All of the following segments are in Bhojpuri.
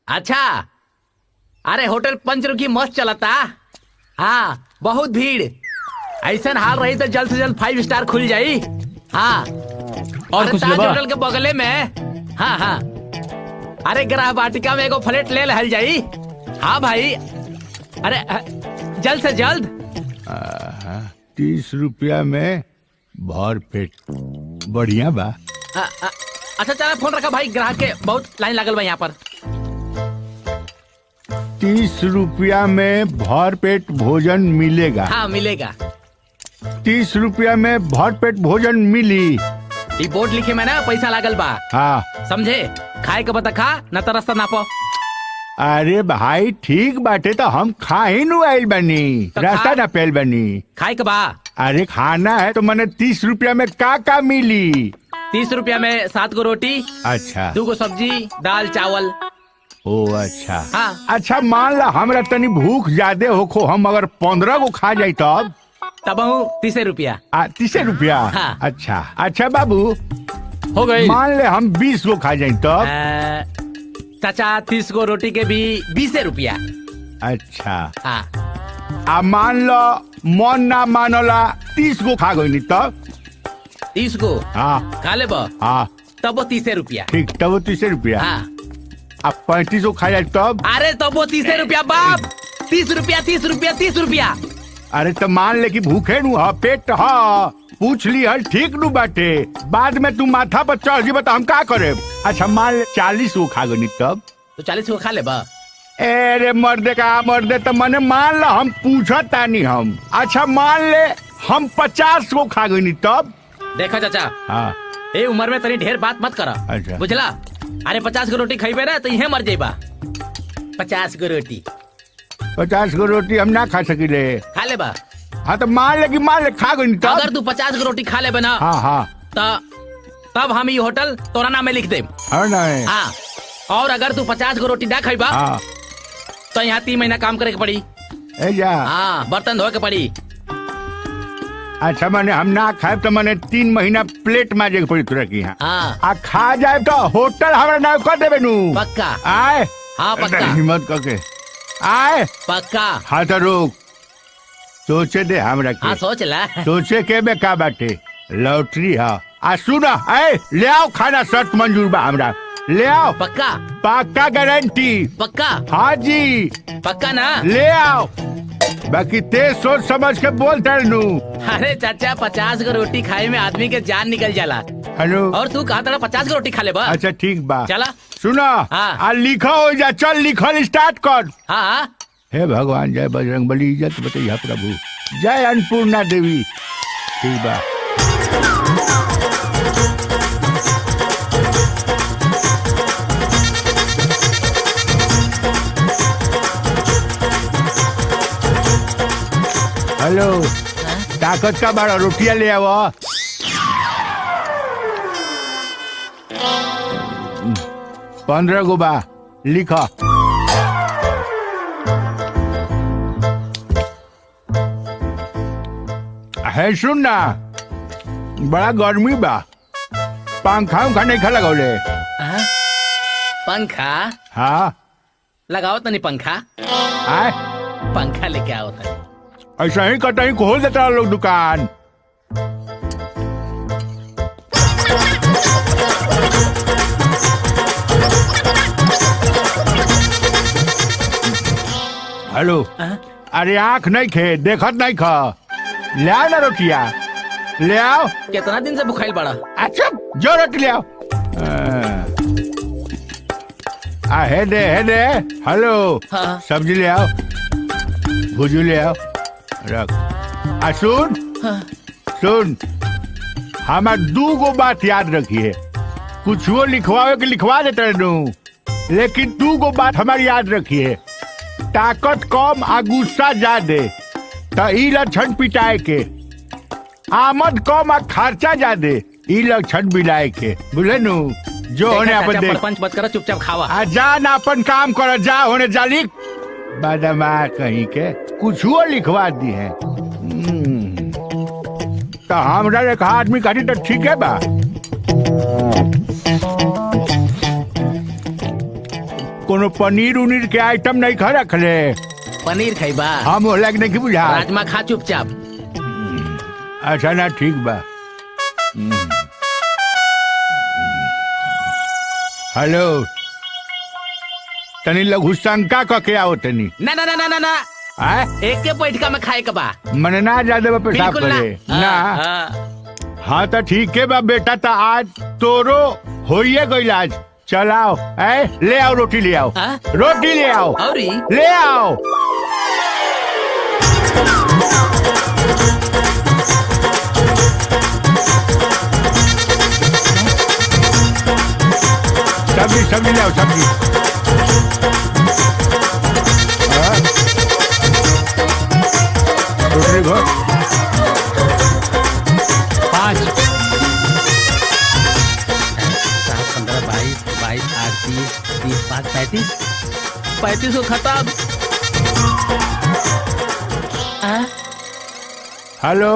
अच्छा, अरे होटल पंचरुखी मस्त चलता। हाँ, बहुत भीड़। ऐसा हाल रही तो जल्द से जल्द 5 स्टार खुल जाई। हाँ, और कुछ ताज लेबा? होटल के बगले में। हाँ हाँ, अरे ग्रह वाटिका में एगो फ्लैट ले लहल जाई। हाँ भाई, अरे जल्द से जल्द। 30 रुपया में भर पेट, बढ़िया बा। अच्छा चला, फोन रखा भाई, ग्राहक के बहुत लाइन लागल बा यहाँ पर। 30 रुपया में भर पेट भोजन मिलेगा? हाँ मिलेगा। 30 रुपया में भर पेट भोजन मिली? ये बोर्ड लिखे में ना पैसा लागल बा। हाँ समझे, खाए के बता खा, न तो रास्ता नापो। अरे भाई ठीक बाटे तो हम खा ही नु आइल बनी, तो रास्ता खा। ना पेल बनी। खाए के बा। अरे खाना है तो मैंने 30 रुपया में का मिली? 30 रुपया में 7 गो रोटी, अच्छा 2 गो सब्जी, दाल चावल। ओ अच्छा। हाँ। अच्छा मान ला हमरा तनी भूख ज्यादा होखो, हम अगर 15 गो खा जाई तब 30 रुपया। 30 रुपया? हाँ। अच्छा अच्छा बाबू, हो गई। मान ले हम 20 गो खा जाई तब? चाचा 30 गो रोटी के भी 20 रुपया। अच्छा हाँ। आ मान लो मन ना मानला 30 गो खा गई तब? 30 गो हाँ खा ले बा, हाँ तब 30 रुपया। ठीक, तब 30 रुपया। हाँ। अब 35 गो खा जाए तब? अरे तब 30 रुपया बाप। 30 रुपया 30 रुपया 30 रुपया। अरे तो मान ले कि भूखे नु हा, पेट हा, पूछ ली हल ठीक नु बाटे, बाद में तू माथा पर चढ़ जी बता हम का करे। अच्छा मान ले 40 गो खा गई तब? तो 40 गो खा ले बा। अरे मर्दे का मर्दे, तो मने मान ला हम पूछत तानी हम। अच्छा मान ले हम 50 गो खा गई तब? देखो चाचा, हाँ ए उम्र में तनी ढेर बात मत करा। अच्छा। बुझला? अरे 50 गो रोटी खाइबे ना तो इहे मर जाइबा। 50 गो रोटी 50 गो रोटी हम ना खा सकिले। खा ले बा। हाँ तो मान ले खा गई तब? अगर तू 50 गो रोटी खा ले ना, हाँ हाँ तब हम ये होटल तोरा नाम में लिख दे। हाँ ना। हाँ, और अगर तू 50 गो रोटी ना खाइबा हाँ तो यहाँ 3 महीना काम करे के पड़ी। ए जा। हाँ, बर्तन धोए के पड़ी। अच्छा मैंने हम ना खाए तो मैंने 3 महीना प्लेट माजे के पड़ी तुरा की। हाँ हाँ आ खा जाए तो होटल हमारा नाम कर देबे नु? पक्का। आए हाँ पक्का। हिम्मत करके आए। पक्का। हाँ तो रोक, सोचे दे हमरा के। हाँ सोच ला। सोचे के में का बाटे, लॉटरी है। आ सुना, आए ले आओ खाना, शर्त मंजूर बा हमरा, ले आओ। पक्का। पक्का गारंटी। पक्का। हाँ जी पक्का ना? ले आओ, बाकी तेज सोच समझ के बोल नु। अरे चाचा 50 गो रोटी खाए में आदमी के जान निकल जाला। हेलो। और तू कहा था 50 गो रोटी खा ले बा। अच्छा ठीक बा, चला। सुना। हाँ। आ लिखो हो जा, चल लिखल स्टार्ट कर। हाँ। हे भगवान, जय बजरंग बली, इज्जत बतैया प्रभु, जय अन्नपूर्णा देवी। ठीक बा। हेलो। ताकत का बड़ा रोटियां ले आओ। 15 गो बा, लिखा। है सुन ना, बड़ा गर्मी बा, पंखा उखा नहीं खा लगौले? पंखा हाँ लगाओ तनी पंखा। आए पंखा लेके आओ तनी। ऐसा ही कहीं खोल देता लोग दुकान। हेलो। अरे आँख नहीं खे, देखत नहीं खा, ले आओ ना रोटिया, ले आओ। कितना दिन से भुखाइल बड़ा? अच्छा जो रोटी ले आओ। हे दे हेलो। हाँ। सब्जी ले आओ, भुजू ले आओ, रख। आ सुन। हाँ। सुन, हमार 2 गो बात याद रखिए, कुछ वो लिखवाओ के लिखवा देते नु, लेकिन 2 गो बात हमारी याद रखिए, ताकत कम आ गुस्सा ज्यादा तो ई लक्षण पिटाए के, आमद कम आ खर्चा ज्यादा ई लक्षण बिलाए के, बुझे नु? जो होने अपन देख। पंच मत करो, चुपचाप खावा। आ जा ना अपन काम कर, जा होने जा लिख। बदमा कहीं के कुछ वो लिखवा दी है। तो हमरा एक आदमी कही तो ठीक है बा। कोनो पनीर उनीर के आइटम नहीं खा रखले। पनीर खैबा? हम हो लग नहीं बुझा। राजमा खा चुपचाप। अच्छा ना ठीक बा। हेलो तनी लघु शंका के आओ तनी। ना ना ना ना ना ना एक के बैठका में खाए के बा। मने ना ज्यादा पेशाब बिल्कुल करे ना। ना। हाँ तो ठीक है बा बेटा, तो आज तोरो होइए गइल आज। चलाओ ले आओ रोटी ले आओ। रोटी ले आओ और ले आओ। सब्जी सब्जी ले आओ सब्जी। रोटी घो 5 7 15 22 22 8 30 30 5 35 35 को खत्म। हेलो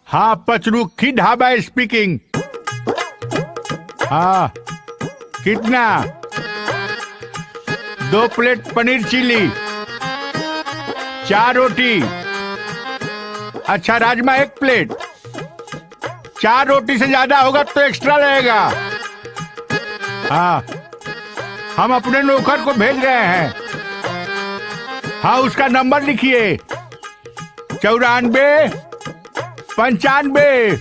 हाँ पचरुखी ढाबा स्पीकिंग। हाँ कितना? 2 प्लेट पनीर चिली, 4 रोटी। अच्छा राजमा 1 प्लेट। 4 रोटी से ज्यादा होगा तो एक्स्ट्रा रहेगा। हाँ हम अपने नौकर को भेज रहे हैं। हाँ उसका नंबर लिखिए 94 95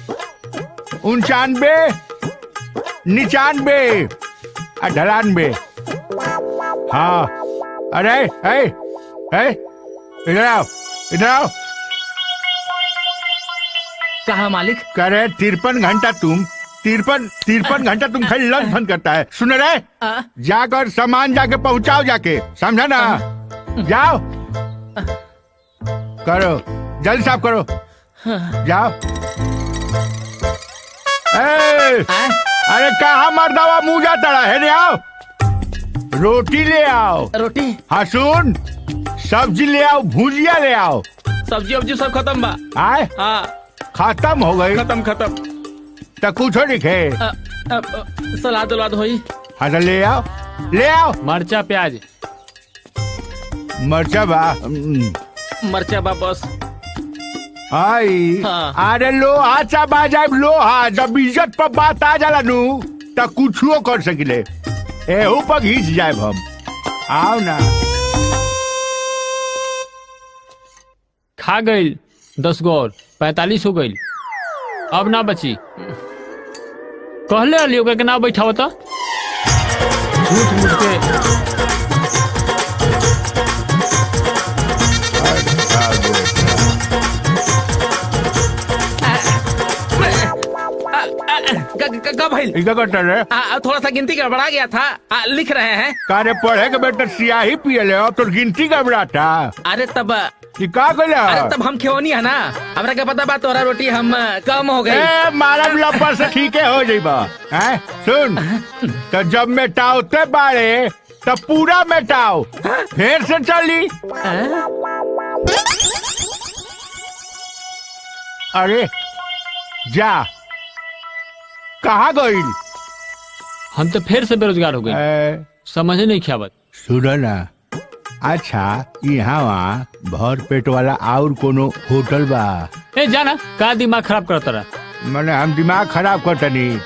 99 99 98। हाँ अरे इधर आओ इधर आओ। कहा मालिक? करे 53 घंटा तुम 53 घंटा तुम खाली लंच बंद करता है। सुन रहे? जाकर सामान जाके पहुंचाओ जाके, समझा ना? जाओ करो जल्दी साफ करो जाओ। अरे कहाँ मर्दावा मुँह जाता है? नहीं आओ रोटी ले आओ। रोटी? हाँ सुन सब्जी ले आओ, भुजिया ले आओ। सब्जी वब्जी सब खत्म बा। आए खत्म हो गई? खत्म। तो कुछ लिखे सलाद उलाद होई? हाँ तो ले आओ। मरचा प्याज मरचा बा मरचा बा बस। आई हाँ। अरे लोहा चा बाजाब लोहा, जब इज्जत पर बात आ जाला नु तो कुछो कर सकिले। एहू पर घींच जाए हम। आओ ना। खा गई 10 गो और 45 हो गई। अब ना बची। कहले अलियो के ना बैठा होता झूठ मूठ के। थोड़ा सा गिनती गड़बड़ा गया था। लिख रहे हैं। कारे पढ़े के बेटा सियाही पिए ले तो गिनती गड़बड़ाता। अरे तब का गला? अरे तब हम क्यों नहीं है ना, हमरा क्या पता बा तोरा रोटी हम कम हो गई। मारा लपा से ठीक है हो जाइबा। सुन तो जब मेटाओते बारे तो पूरा मेटाओ फिर से चली। अरे जा कहाँ गई? हम तो फिर से बेरोजगार हो गए। समझ नहीं ख्याबत। सुनो ना अच्छा यहाँ वहाँ भर पेट वाला और कोनो होटल बा? जाना का दिमाग खराब करता रहा। मैंने हम दिमाग खराब करता नहीं।